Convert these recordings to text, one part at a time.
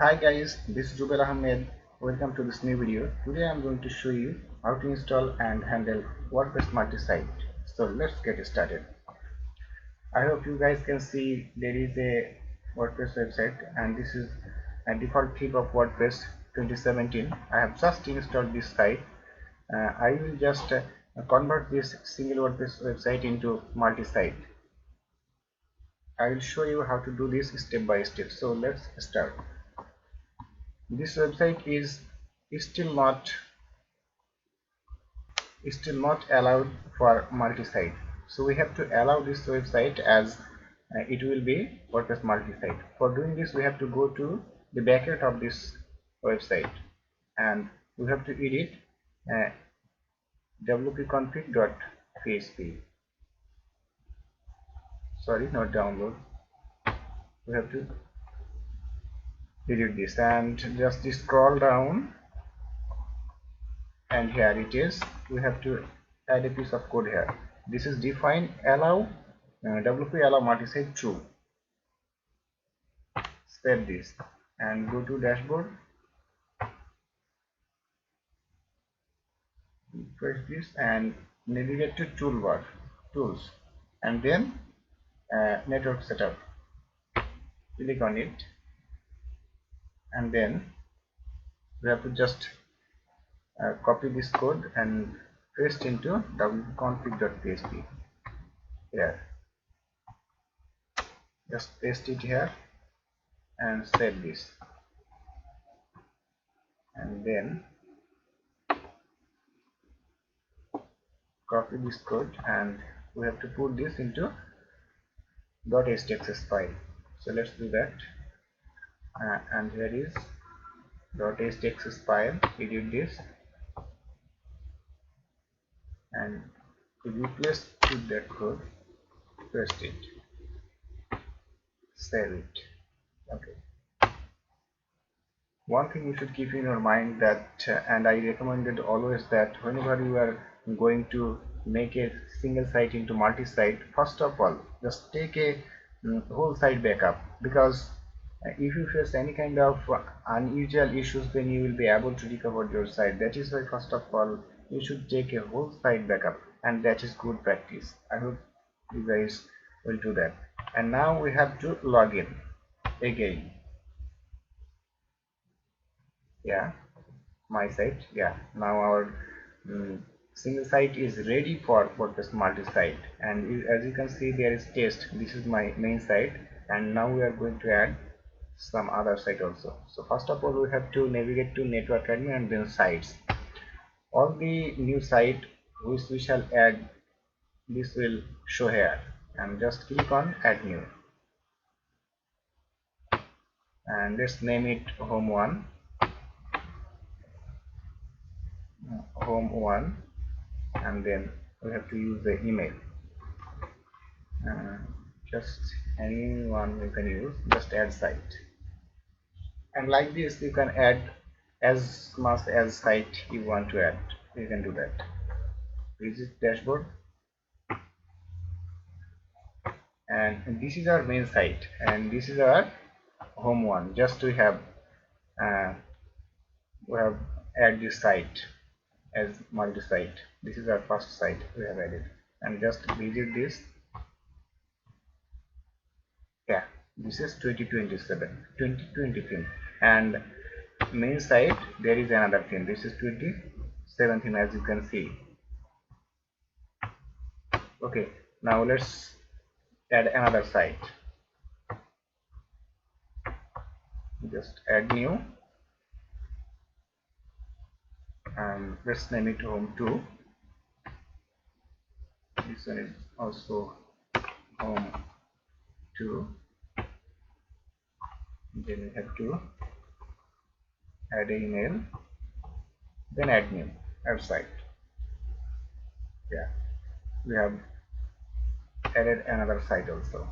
Hi guys, this is Jubail Ahmed. Welcome to this new video. Today I am going to show you how to install and handle WordPress Multisite. So let's get started. I hope you guys can see there is a WordPress website and this is a default theme of WordPress 2017. I have just installed this site. I will just convert this single WordPress website into multi-site. I will show you how to do this step by step. So let's start. This website is still not allowed for multi-site, so we have to allow this website as it will be WordPress multi-site. For doing this, we have to go to the backend of this website and we have to edit wp-config.php. Sorry, not download. We have to edit this and just scroll down, and here it is. We have to add a piece of code here. This is define allow wp allow multisite true. Save this and go to dashboard, press this and navigate to toolbar tools, and then network setup. Click on it and then we have to just copy this code and paste into wp-config.php. Here, just paste it here and save this, and then copy this code and we have to put this into .htaccess file. So let's do that, and here is .htaccess file. Edit this and replace with that code, paste it, save it. Okay, one thing you should keep in your mind that and I recommended always that whenever you are going to make a single site into multi-site, first of all just take a whole site backup, because if you face any kind of unusual issues, then you will be able to recover your site. That is why first of all you should take a whole site backup, and that is good practice. I hope you guys will do that. And now we have to log in again. Yeah, my site. Yeah, now our single site is ready for WordPress multi-site, and as you can see there is test. This is my main site, and now we are going to add some other site also. So first of all we have to navigate to network admin and then sites. All the new site which we shall add, this will show here, and just click on add new and let's name it home1, and then we have to use the email, just anyone you can use, just add site, and like this you can add as much as site you want to add. You can do that. Visit dashboard, and this is our main site and this is our home one. Just we have add this site as multi-site. This is our first site we have added, and just visit this. Yeah, this is 2020 theme, and main site there is another theme. This is 27 theme, as you can see. Okay, now let's add another site. Just add new and let's name it home2. This one is also home2. Then we have to add an email, then add new, add site. Yeah, we have added another site also.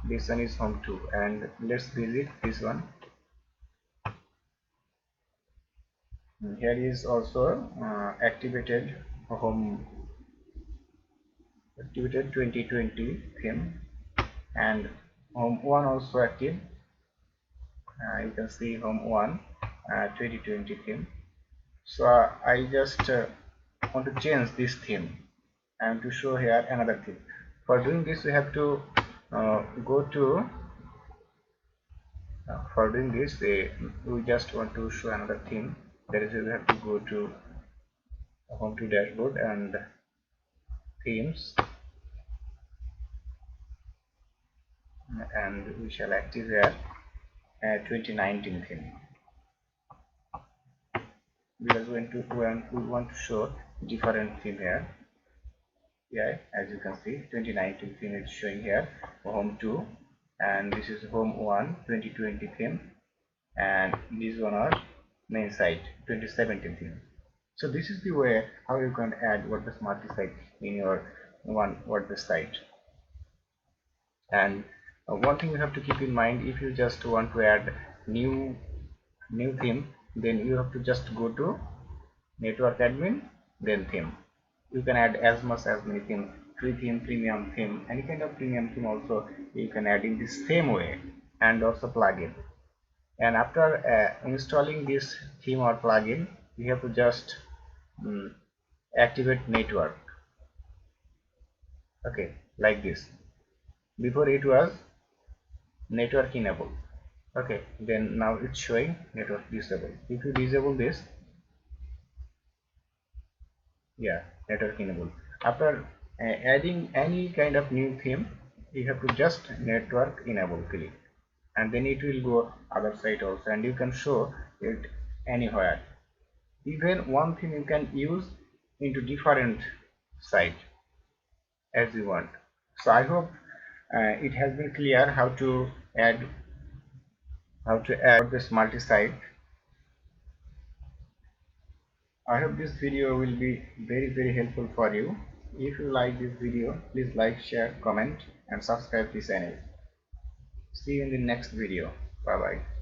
This one is home2, and let's visit this one. Here is also activated 2020 theme, and home1 also active. You can see home 1 2020 theme. So I just want to change this theme and to show here another theme. For doing this we have to go to for doing this we just want to show another theme. That is, we have to go to home to dashboard and themes, and we shall active here 2019 theme, because when we want to show different theme here. Yeah, as you can see 2019 theme is showing here, home 2, and this is home 1 2020 theme, and these one are main site 2017 theme. So this is the way how you can add WordPress multi-site in your one WordPress site. And one thing you have to keep in mind, if you just want to add new theme, then you have to just go to network admin, then theme. You can add as much as many themes, free theme, premium theme, any kind of premium theme also you can add in the same way, and also plugin. And after installing this theme or plugin, you have to just activate network. Okay, like this. Before it was network enabled. Okay, then now it's showing network disabled. If you disable this, yeah, network enabled. After adding any kind of new theme, you have to just network enable click, and then it will go other site also, and you can show it anywhere. Even one theme you can use into different site as you want. So I hope it has been clear how to add this multi-site. I hope this video will be very helpful for you. If you like this video, please like, share, comment and subscribe this channel. See you in the next video. Bye bye.